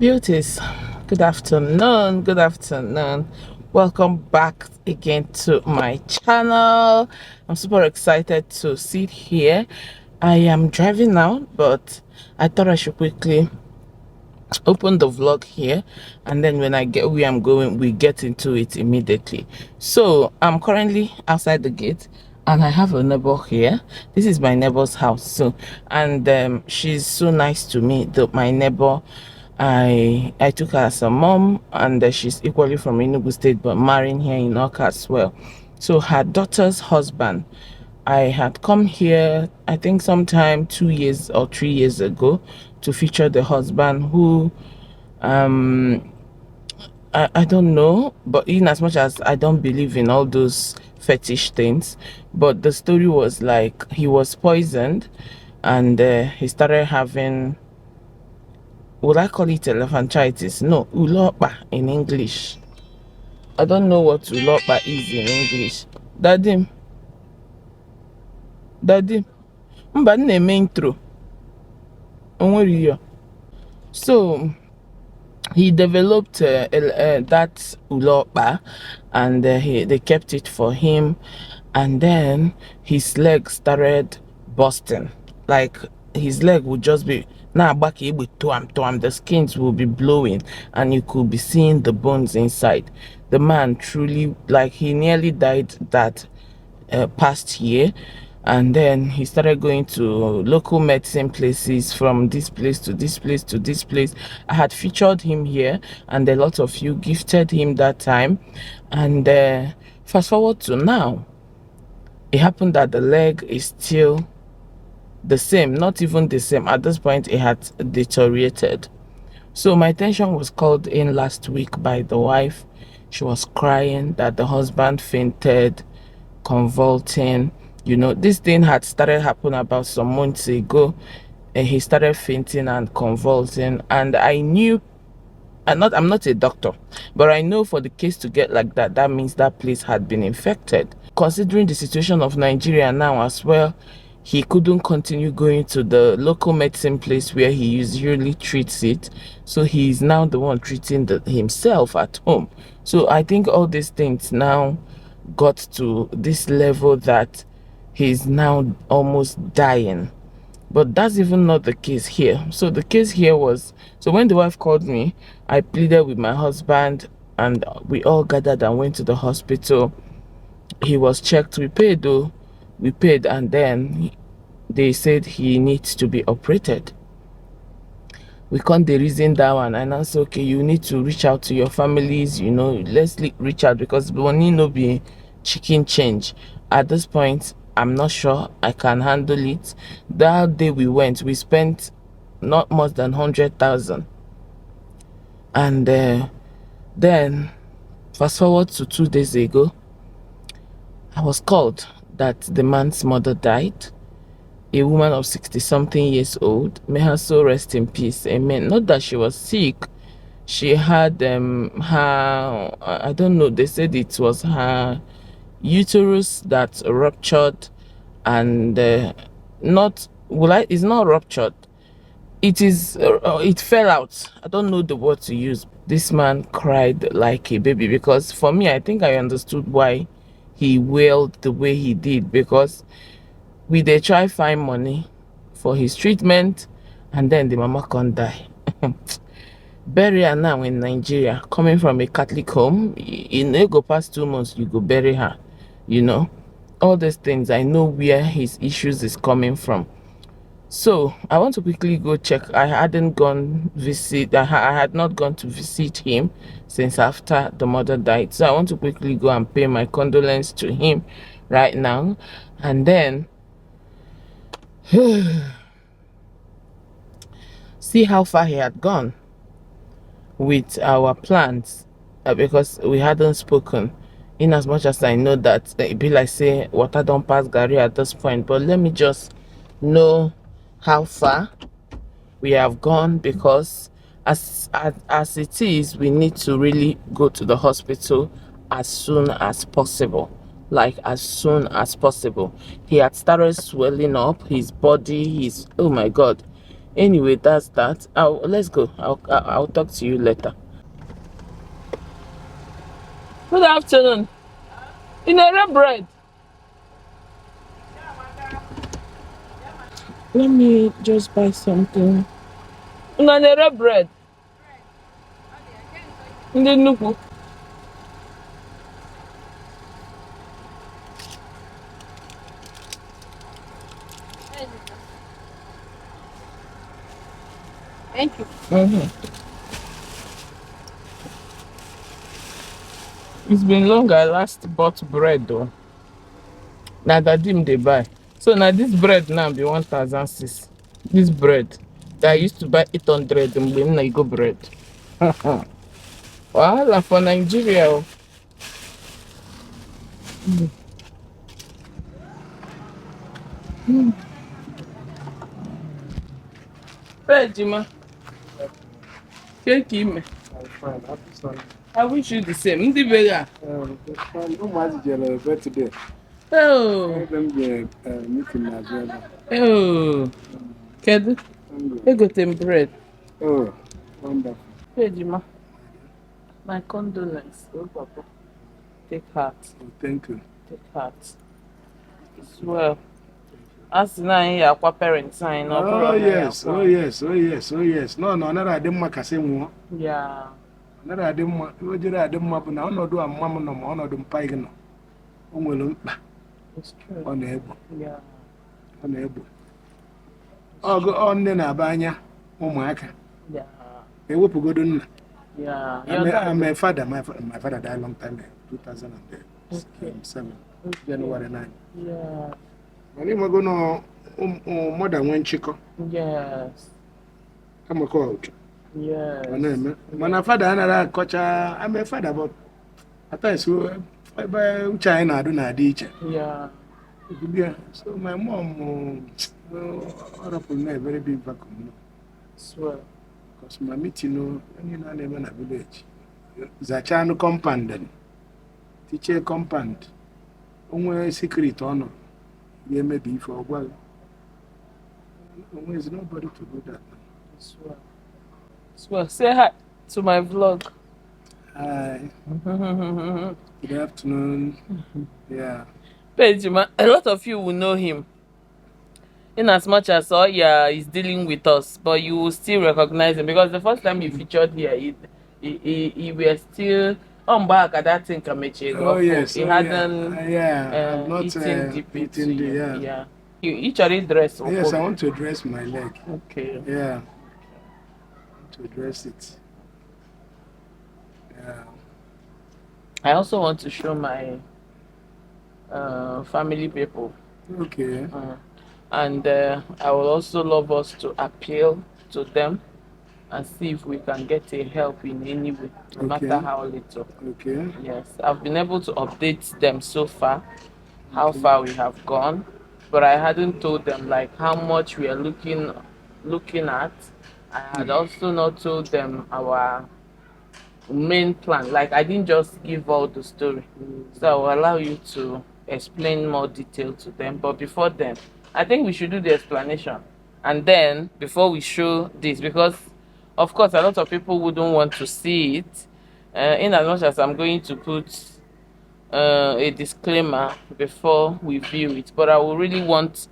Beauties, good afternoon, good afternoon. Welcome back again to my channel. I'm super excited to sit here. I am driving now, but I thought I should quickly open the vlog here, and then when I get where I'm going, we get into it immediately. So I'm currently outside the gate, and I have a neighbor here. This is my neighbor's house. So, and she's so nice to me. My neighbor, I took her as a mom, and she's equally from Enugu State, but marrying here in Oka as well. So her daughter's husband, I had come here, I think sometime 2 years or 3 years ago, to feature the husband who, um, I don't know, but in as much as I don't believe in all those fetish things, but the story was like he was poisoned, and he started having, would I call it elephantitis? No, ulopa in English. I don't know what ulopa is in English. Daddy, daddy, mba na-eme intro. Onwere iyo. So he developed that ulopa, and they kept it for him, and then his leg started busting. Like his leg would just be the skins will be blowing, and you could be seeing the bones inside. The man truly, like, he nearly died that past year. And then he started going to local medicine places, from this place to this place to this place. I had featured him here, and a lot of you gifted him that time. And fast forward to now, it happened that the leg is still the same, not even the same. At this point, it had deteriorated. So my attention was called in last week by the wife. She was crying that the husband fainted, convulsing. You know, this thing had started happening about some months ago, and he started fainting and convulsing. And I knew, I'm not a doctor, but I know for the case to get like that, that means that place had been infected. Considering the situation of Nigeria now as well, he couldn't continue going to the local medicine place where he usually treats it. So he's now the one treating himself at home. So I think all these things now got to this level that he's now almost dying. But that's even not the case here. So the case here was, so when the wife called me, I pleaded with my husband, and we all gathered and went to the hospital. He was checked. We paid though. We paid, and then they said he needs to be operated. We can't the reason that one, and I said, okay, you need to reach out to your families, you know, let's reach out, because money no be chicken change. At this point, I'm not sure I can handle it. That day we went, we spent not more than 100,000. And then fast forward to 2 days ago, I was called that the man's mother died. A woman of 60-something years old. May her soul rest in peace. Amen. Not that she was sick. She had her, I don't know, they said it was her uterus that ruptured, and not, it's not ruptured. It fell out. I don't know the word to use. This man cried like a baby, because for me, I think I understood why he wailed the way he did, because they try find money for his treatment, and then the mama can't die. Bury her now in Nigeria, coming from a Catholic home. In a go past 2 months, you go bury her. You know, all these things. I know where his issues is coming from. So I want to quickly go check. I hadn't gone visit. I had not gone to visit him since after the mother died. So I want to quickly go and pay my condolence to him right now, and then see how far he had gone with our plans, because we hadn't spoken. In as much as I know that it be like say water don't pass Gary at this point, but let me just know how far we have gone, because as it is, we need to really go to the hospital as soon as possible. Like as soon as possible. He had started swelling up his body. Oh my god, Anyway, that's that. Let's go. I'll talk to you later. Good afternoon. In a red bread. Let me just buy something. In a red bread. In the nuku. Thank you. It's been long I last bought bread though. Now that him they buy. So now this bread now be 1,006. This bread that I used to buy 800 and when I go bread. Wahala for Nigeria. Oh. Jima. Cake me. I'm fine. Happy Sunday. I wish you the same. Ndi bega. Birthday. Oh. Meeting Nigeria. Oh. Kedu? Egotem bread. Oh, wonderful. Jima. My condolence. Oh, Papa. Take heart. Oh, thank you. Take heart. It's well. As na akwa parents anyị na Oh yes, oh yes, oh yes, oh yes. No, another adị mma kasị nwụọ. Yeah. Another adị mma, o jere adị mma bụ na ọnọdụ a mma m nọ ma ọnọdụ mpa gị nọ. O nwere mkpa. It's true. Ọ na-egbu. Yeah. Ọ na-egbu. Ọ nne na-aba anya ụmụaka. Yeah. Ewepụgodo nna. Yeah. I'm a father. My father died a long time ago, 2007, January 9. Yeah. Mani mago no more than one chico. Yes. I'm a coach. Yes. My father and coach. I'm a father, but at times by China I do not teach. Yeah. Yeah. So my mom, very big vacuum. Swear. Because my meeting, you know, never in a village. Zachano compound, teacher compound. Only secret honor. Yeah, maybe for a while. There's nobody to do that. Swear. Swear. Say hi to my vlog. Hi. Good afternoon. Yeah. Benjamin, a lot of you will know him. In as much as he's dealing with us, but you will still recognize him because the first time he featured here, he was still on back at that thing. Oh yes, he hadn't I'm not eaten deep into yeah. You each dress. Yes, I want to dress my leg. Okay. Yeah. I want to dress it. Yeah. I also want to show my family people. Okay. And I would also love us to appeal to them and see if we can get a help in any way, no matter how little. Okay. Yes, I've been able to update them so far, how far we have gone, but I hadn't told them like how much we are looking at. I had also not told them our main plan. Like I didn't just give all the story, so I will allow you to explain more detail to them. But before then, I think we should do the explanation, and then before we show this, because of course a lot of people wouldn't want to see it. In as much as I'm going to put a disclaimer before we view it, but I will really want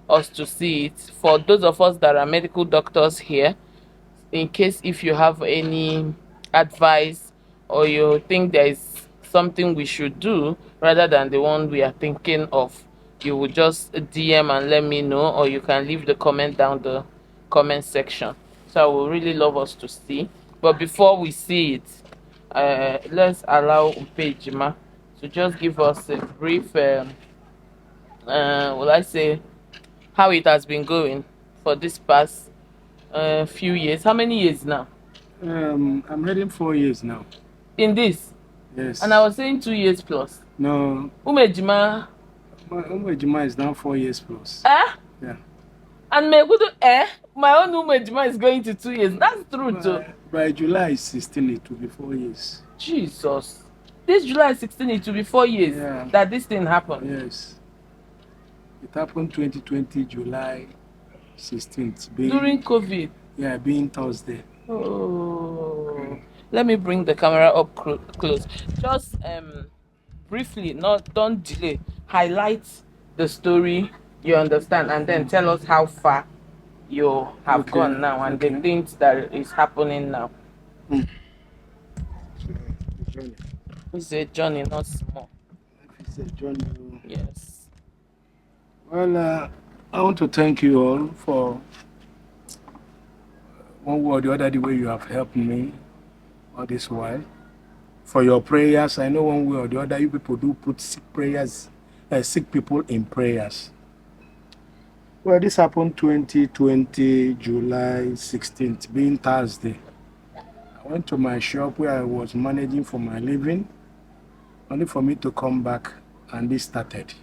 us to see it for those of us that are medical doctors here, in case if you have any advice or you think there is something we should do rather than the one we are thinking of, you will just DM and let me know, or you can leave the comment down the comment section. So I will really love us to see. But before we see it, let's allow Upejima to just give us a brief will I say how it has been going for this past few years. How many years now? I'm heading 4 years now. In this? Yes. And I was saying 2 years plus. No. Umejima. Umejima is now 4 years plus. Yeah. And my own Umejima is going to 2 years. That's true too. By July 16, it will be 4 years. Jesus. This July 16, it will be 4 years that this thing happened. Yes. It happened 2020 July 16th. During COVID. Yeah, being Thursday. Oh, let me bring the camera up close. Just briefly, not don't delay. Highlight the story, you understand, and then tell us how far you have gone now and the things that is happening now. It's a journey, not small. It's a journey. Yes. Well, I want to thank you all for one way or the other, the way you have helped me all this while. For your prayers, I know one way or the other, you people do put sick people in prayers. Well, this happened 2020, July 16th, being Thursday. I went to my shop where I was managing for my living, only for me to come back and this started.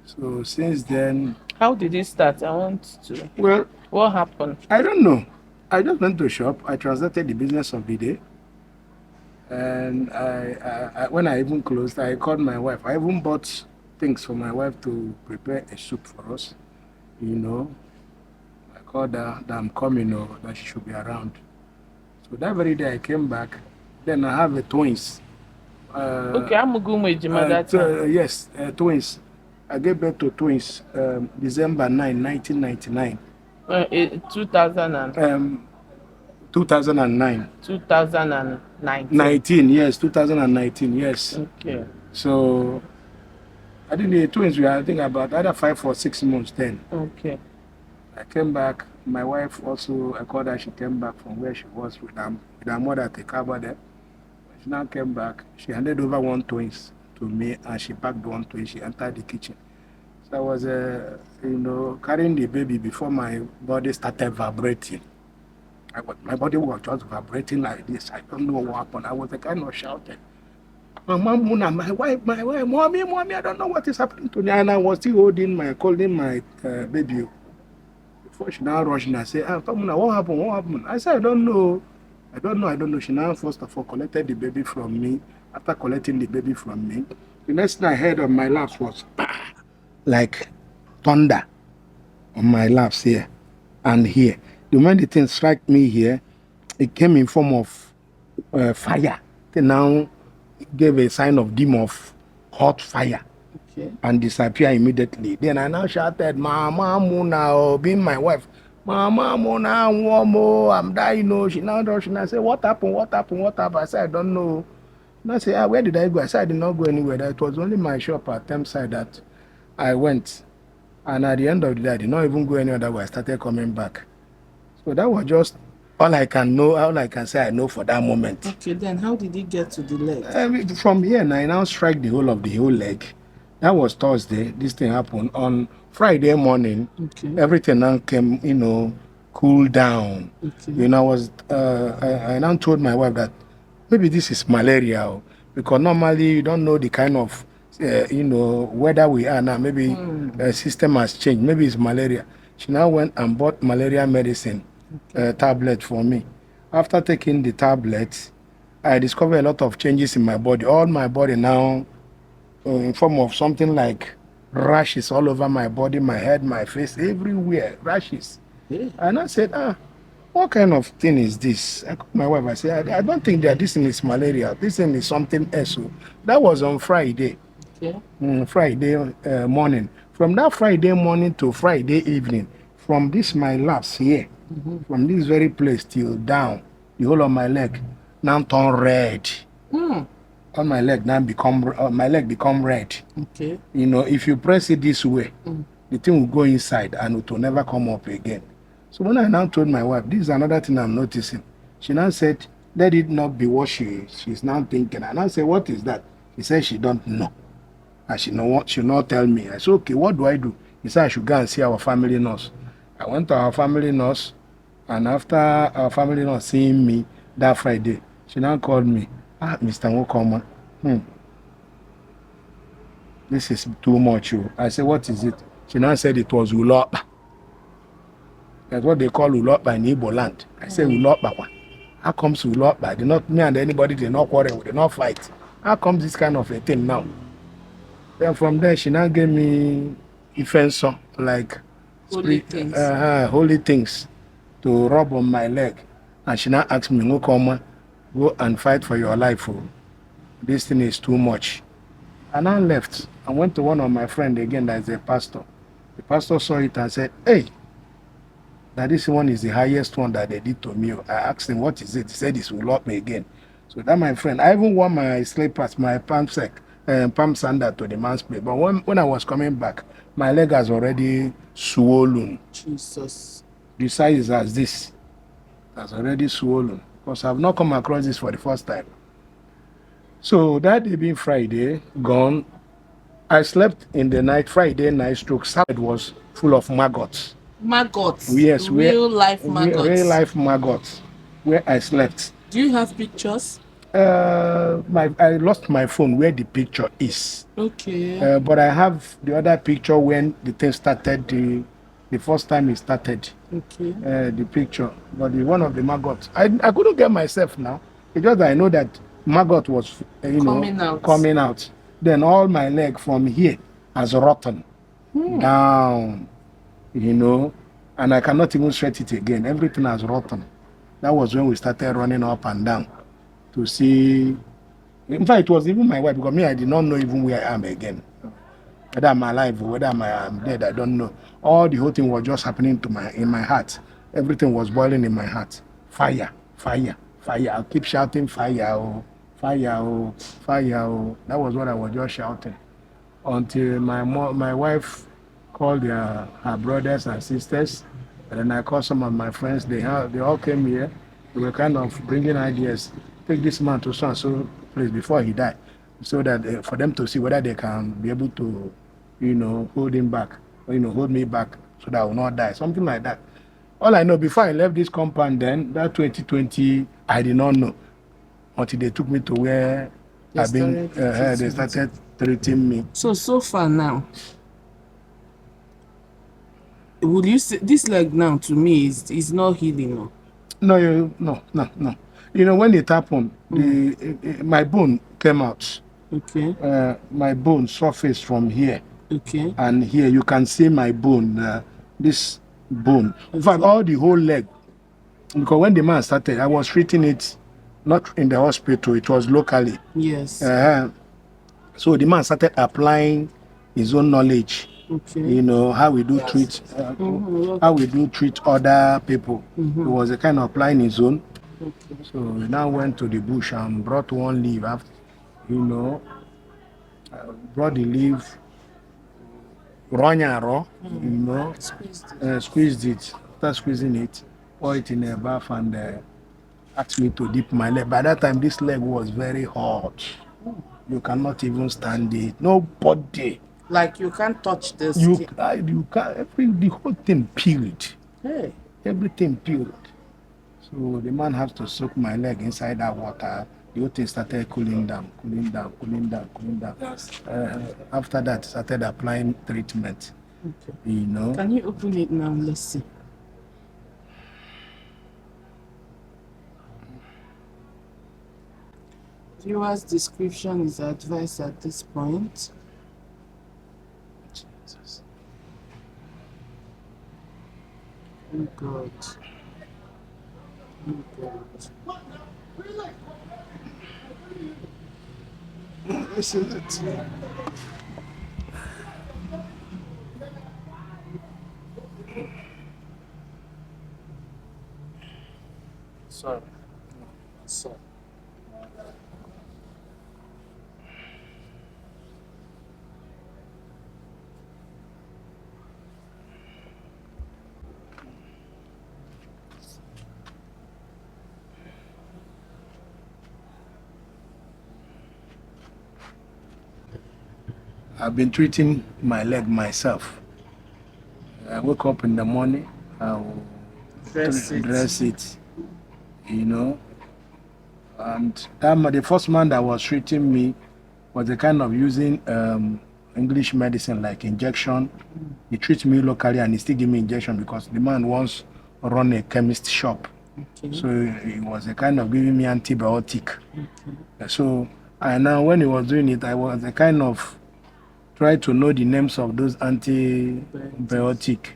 So since then... How did it start? I want to... Well... What happened? I don't know. I just went to shop. I transacted the business of the day. And I when I even closed, I called my wife. I even bought things for my wife to prepare a soup for us. You know, I called her that I'm coming or that she should be around. So that very day I came back. Then I have twins. Okay, I'm going to yes, twins. I gave birth to twins December 9, 1999. 2009. 2019, yes, 2019, yes. Okay. So I think the twins were, I think, about either 5 or 6 months then. Okay. I came back. My wife also, I called her, she came back from where she was with her mother at the cupboard there. She now came back. She handed over one twins to me and she packed one twin. She entered the kitchen. So I was, carrying the baby before my body started vibrating. My body was just vibrating like this. I don't know what happened. I was kind of shouting. Mama Muna, my wife, mommy, I don't know what is happening to me. And I was still holding my baby. Before she now rushed and I said, Muna, what happened? I said, I don't know. She now first of all collected the baby from me. After collecting the baby from me, the next thing I heard on my laps was like thunder on my laps here and here. The moment the thing struck me here, it came in form of fire. It now gave a sign of dim of hot fire. Okay. And disappear immediately. Then I now shouted, Mama Muna, being my wife, Mama Muna, I'm dying. No. She now rushed and I said, what happened? I said, I don't know. And I said, where did I go? I said, I did not go anywhere. It was only my shop at Thameside that I went. And at the end of the day, I did not even go any other way. I started coming back. So that was just all I can say I know for that moment. Okay, then how did it get to the leg? From here, I now strike the whole of the whole leg. That was Thursday. This thing happened. On Friday morning, okay. Everything now came, cool down. Okay. I now told my wife that maybe this is malaria, because normally you don't know the kind of, weather we are now. Maybe the system has changed. Maybe it's malaria. She now went and bought malaria medicine, tablet for me. After taking the tablet, I discovered a lot of changes in my body. All my body now, in form of something like rashes all over my body, my head, my face, everywhere, rashes. Yeah. And I said, what kind of thing is this? I called my wife, I said, I don't think that this thing is malaria. This thing is something else. That was on Friday. Okay. Friday morning. From that Friday morning to Friday evening, from this my laps here, from this very place till down, the whole of my leg now turn red. All my leg now become red. Okay. If you press it this way, the thing will go inside and it will never come up again. So when I now told my wife, this is another thing I'm noticing. She now said, let it not be what she's now thinking. And I said, what is that? She said she don't know. And she'll not tell me. I said, okay, what do I do? He said I should go and see our family nurse. I went to our family nurse, and after our family nurse seeing me that Friday, she now called me. Mr. Nwokoma, this is too much. I said, what is it? She now said it was Ulopa. That's what they call Ulopa in Igbo land. I said, Ulopa. How comes Ulopa? Me and anybody did not quarrel, we did not fight. How comes this kind of a thing now? Then from there, she now gave me Ifenso, like holy things to rub on my leg. And she now asked me, go and fight for your life. Oh. This thing is too much. And I left. I went to one of my friends again that is a pastor. The pastor saw it and said, hey, that this one is the highest one that they did to me. I asked him, what is it? He said, this will lock me again. So that my friend, I even wore my slippers, my palm sandal to the man's place. But when I was coming back, my leg has already swollen. Jesus. The size as this. Has already swollen. Because I've not come across this for the first time. So that day being Friday, gone. I slept in the night, Friday night stroke. Saturday was full of maggots. Maggots? Yes. Real life maggots? Real life maggots. Where I slept. Do you have pictures? I lost my phone where the picture is. Okay. But I have the other picture when the thing started, the first time it started. Okay. The picture. But one of the maggots. I couldn't get myself now. It's just that I know that maggot was coming out. Then all my leg from here has rotten down, and I cannot even stretch it again. Everything has rotten. That was when we started running up and down to see. In fact, it was even my wife, because me, I did not know even where I am again. Whether I'm alive or whether I'm dead, I don't know. All the whole thing was just happening in my heart. Everything was boiling in my heart. Fire, fire, fire. I'll keep shouting fire, oh, fire, oh, fire, oh. That was what I was just shouting. Until my wife called her brothers and sisters, and then I called some of my friends. They all came here. They were kind of bringing ideas. Take this man to so and so place before he died, so that for them to see whether they can be able to, hold him back, or hold me back, so that I will not die. Something like that. All I know, before I left this compound, then that 2020, I did not know until they took me to where they started treating me. So far now, would you say this leg now to me is not healing? No. When it happened, my bone came out. Okay. My bone surfaced from here. Okay. And here you can see my bone. This bone. In fact, all the whole leg. Because when the man started, I was treating it not in the hospital. It was locally. Yes. So the man started applying his own knowledge. Okay. How we do treat other people. He was a kind of applying his own. Okay. So we now went to the bush and brought one leaf after, brought the leaf, squeezed it. After squeezing it, pour it in a bath and asked me to dip my leg. By that time, this leg was very hot. You cannot even stand it. Nobody. Like you can't touch the skin. You can't. The whole thing peeled. Hey. Everything peeled. So the man has to soak my leg inside that water. The whole thing started cooling down. After that, started applying treatment. Okay. Can you open it now? Let's see. Viewer's description is advised at this point. Jesus. Oh God. Oh God. This is it. Sorry. I've been treating my leg myself. I wake up in the morning, I'll dress it, And the first man that was treating me was a kind of using English medicine like injection. He treats me locally and he still give me injection because the man once run a chemist shop. Okay. So he was a kind of giving me antibiotic. Okay. So now when he was doing it, I was a kind of try to know the names of those antibiotic.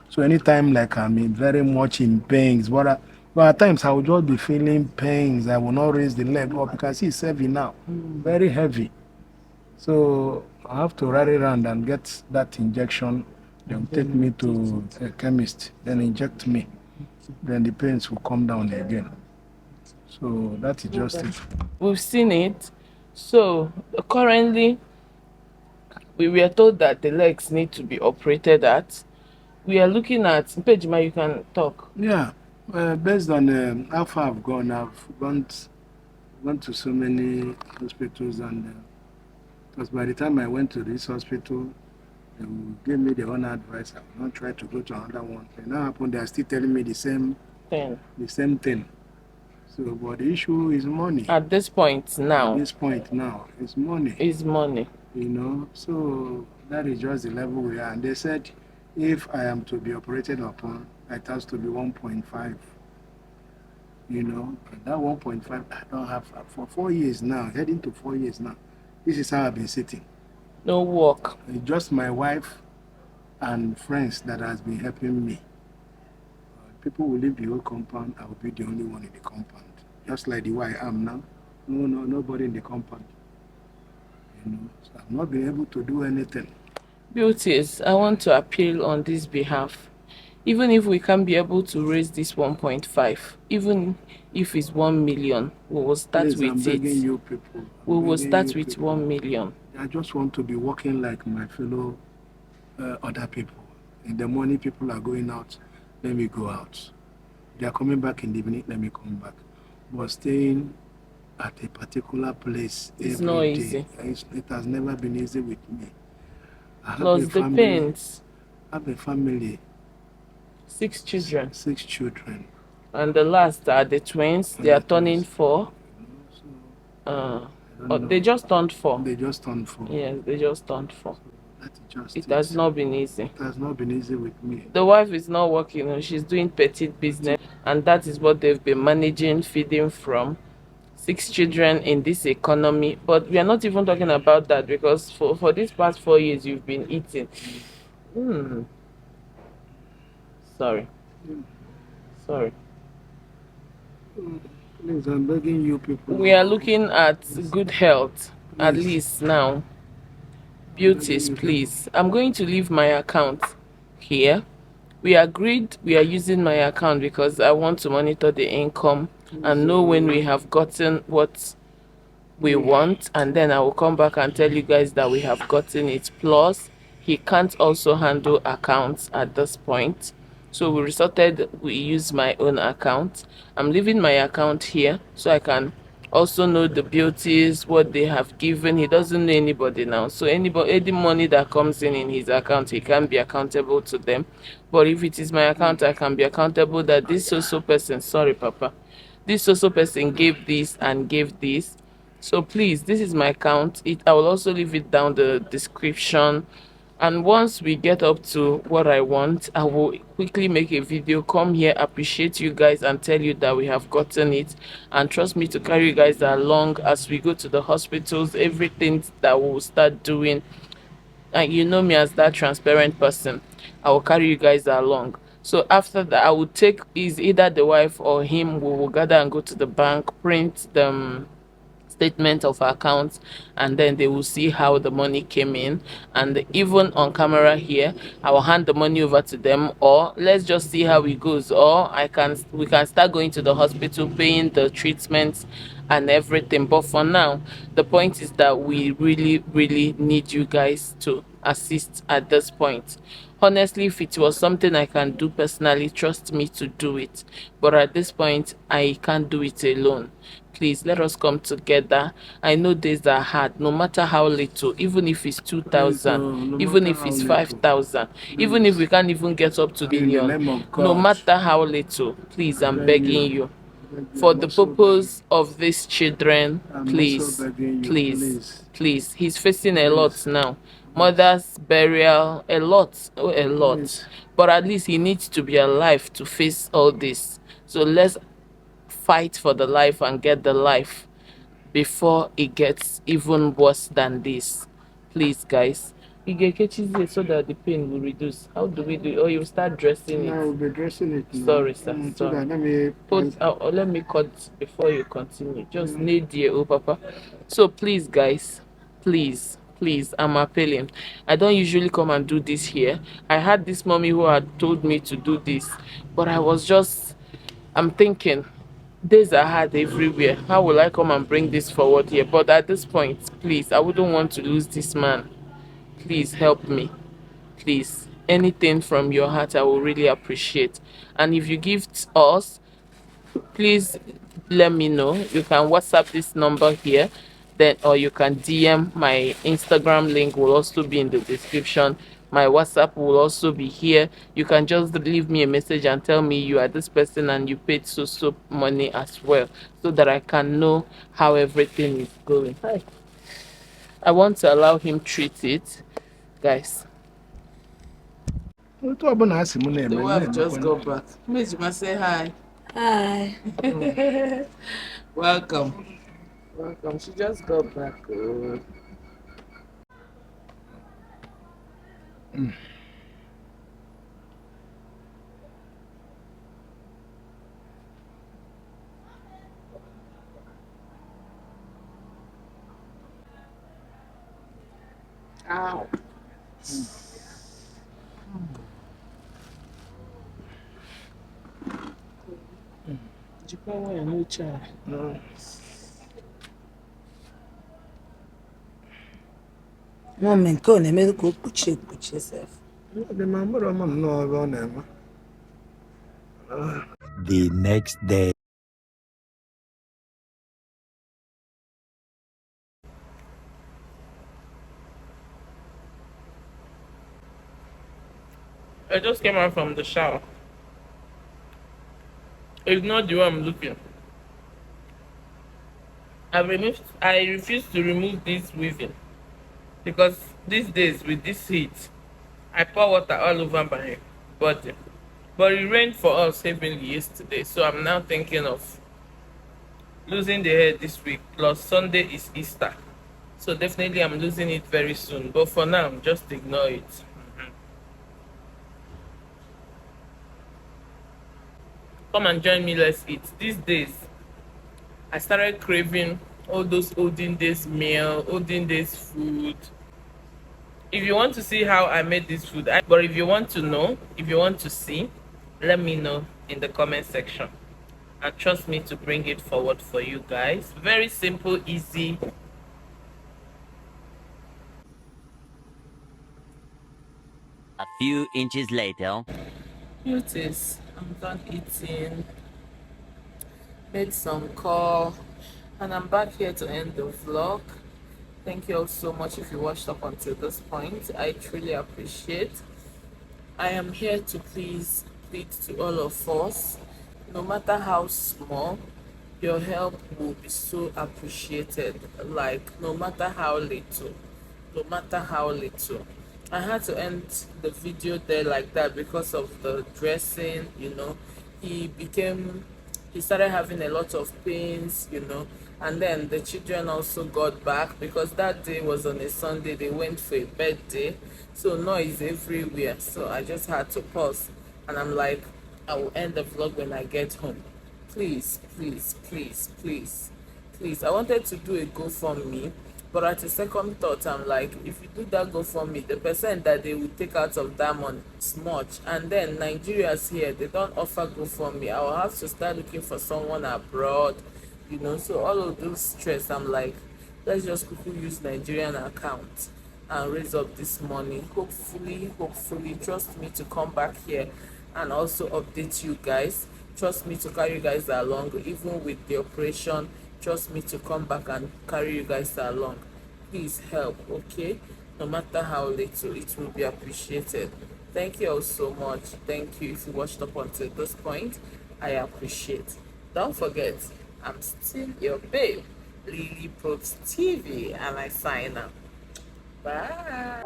So anytime like I'm very much in pains, but at times I will just be feeling pains. I will not raise the leg up because it's heavy now, very heavy. So I have to rally around and get that injection. They'll take me to a chemist, then inject me. Then the pains will come down again. So that is just it. We've seen it. So currently, we were told that the legs need to be operated at. We are looking at Pejima. You can talk. Yeah, based on how far I've gone to so many hospitals, and because by the time I went to this hospital, they will give me their own advice. I will not try to go to another one. And now happen, they are still telling me the same thing. So, but the issue is money. At this point now. At this point now, it's money. It's money. You know, so that is just the level we are. And they said, if I am to be operated upon, it has to be 1.5. You know, and that 1.5 I don't have for 4 years now, heading to 4 years now. This is how I've been sitting. No work. It's just my wife and friends that has been helping me. People will leave the whole compound. I will be the only one in the compound. Just like the way I am now. Nobody in the compound. You know, so I've not been able to do anything. Beauties, I want to appeal on this behalf. Even if we can't be able to raise this 1.5, even if it's 1 million, we will start with I'm begging you people. We will start with 1 million. I just want to be working like my fellow other people. In the morning, people are going out, let me go out. They are coming back in the evening, let me come back. But staying at a particular place it's not easy. It has never been easy with me. I have Plus the pains. I have a family. 6 children. 6 children. And the last are the twins. They are turning 4. They just turned 4. They just turned 4. Yes, they just turned 4. So it has not been easy. It has not been easy with me. The wife is not working. She's doing petite business. And that is what they've been managing, feeding from. 6 children in this economy. But we are not even talking about that, because for these past 4 years, you've been eating. Sorry. Please, I'm begging you people. We are looking at good health, at least now. Beauties, please. I'm going to leave my account here. We agreed we are using my account because I want to monitor the income and know when we have gotten what we want, and then I will come back and tell you guys that we have gotten it. Plus, he can't also handle accounts at this point, so we use my own account. I'm leaving my account here so I can also know the beauties, what they have given. He doesn't know anybody now, so any money that comes in his account, he can be accountable to them. But if it is my account, I can be accountable that this so person, sorry papa, this so person gave this and gave this. So please, this is my account. I will also leave it down the description. And once we get up to what I want, I will quickly make a video, come here, appreciate you guys, and tell you that we have gotten it. And trust me to carry you guys along as we go to the hospitals, everything that we will start doing. And you know me as that transparent person. I will carry you guys along. So after that, I will take either the wife or him. We will gather and go to the bank, print the statement of accounts, and then they will see how the money came in. And even on camera here, I will hand the money over to them, or let's just see how it goes. Or we can start going to the hospital, paying the treatments and everything. But for now, the point is that we really need you guys to assist at this point. Honestly, if it was something I can do personally, trust me to do it. But at this point, I can't do it alone. Please, let us come together. I know days are hard, no matter how little, even if it's 2,000, even if it's 5,000, even if we can't even get up to the million, no matter how little, please, I'm begging you. For the purpose of these children, please. He's facing a lot now. Mother's burial, a lot. But at least he needs to be alive to face all this. So let's fight for the life and get the life before it gets even worse than this. Please, guys, You get catches it so that the pain will reduce. How do we do it? Or you start dressing it? No, we'll be dressing it now. Sorry, sir. So Sorry. that let me Let me cut before you continue. Just need you, oh papa. So please, guys, please, I'm appealing. I don't usually come and do this here. I had this mommy who had told me to do this, but I'm thinking, days are hard everywhere. How will I come and bring this forward here? But at this point, please, I wouldn't want to lose this man. Please help me. Please, anything from your heart, I will really appreciate. And if you give us, please let me know. You can WhatsApp this number here, then, or you can DM. My Instagram link will also be in the description. My WhatsApp will also be here. You can just leave me a message and tell me you are this person and you paid so money as well, so that I can know how everything is going. Hi. I want to allow him treat it, guys. The wife just got back. Mejima, say hi. Hi. Welcome. Welcome. She just got back. Oh. Ow. Jikwa no child. no. Moment, go na me go puche self. The mamma no no. The next day. I just came out from the shower. It's not the way I'm looking. I refuse to remove this weaving because these days with this heat, I pour water all over my body. But it rained for us heavily yesterday, so I'm now thinking of losing the hair this week. Plus Sunday is Easter, so definitely I'm losing it very soon. But for now, just ignore it. Come and join me, let's eat. These days I started craving all those olden days meal, olden days food. If you want to see how I made this food, but if you want to know, if you want to see, let me know in the comment section. And trust me to bring it forward for you guys. Very simple, easy. A few inches later. Beauties, I'm done eating. Made some call. And I'm back here to end the vlog. Thank you all so much if you watched up until this point. I truly appreciate. I am here to plead to all of us, no matter how small, your help will be so appreciated. Like, no matter how little, no matter how little. I had to end the video there like that because of the dressing, he started having a lot of pains, and then the children also got back because that day was on a Sunday. They went for a birthday, so noise everywhere. So I just had to pause, and I'm like, I will end the vlog when I get home. Please, please, please, please, please. I wanted to do a GoFundMe, but at a second thought, I'm like, if you do that GoFundMe, the percent that they will take out of that money is much. And then Nigeria's here, they don't offer GoFundMe. I will have to start looking for someone abroad, So all of those stress, I'm like, let's just quickly use Nigerian account and raise up this money. Hopefully, trust me to come back here and also update you guys. Trust me to carry you guys along, even with the operation. Trust me to come back and carry you guys along. Please help, okay? No matter how little, it will be appreciated. Thank you all so much. Thank you if you watched up until this point. I appreciate. Don't forget, I'm still your babe, Lily Probst TV, and I sign up. Bye.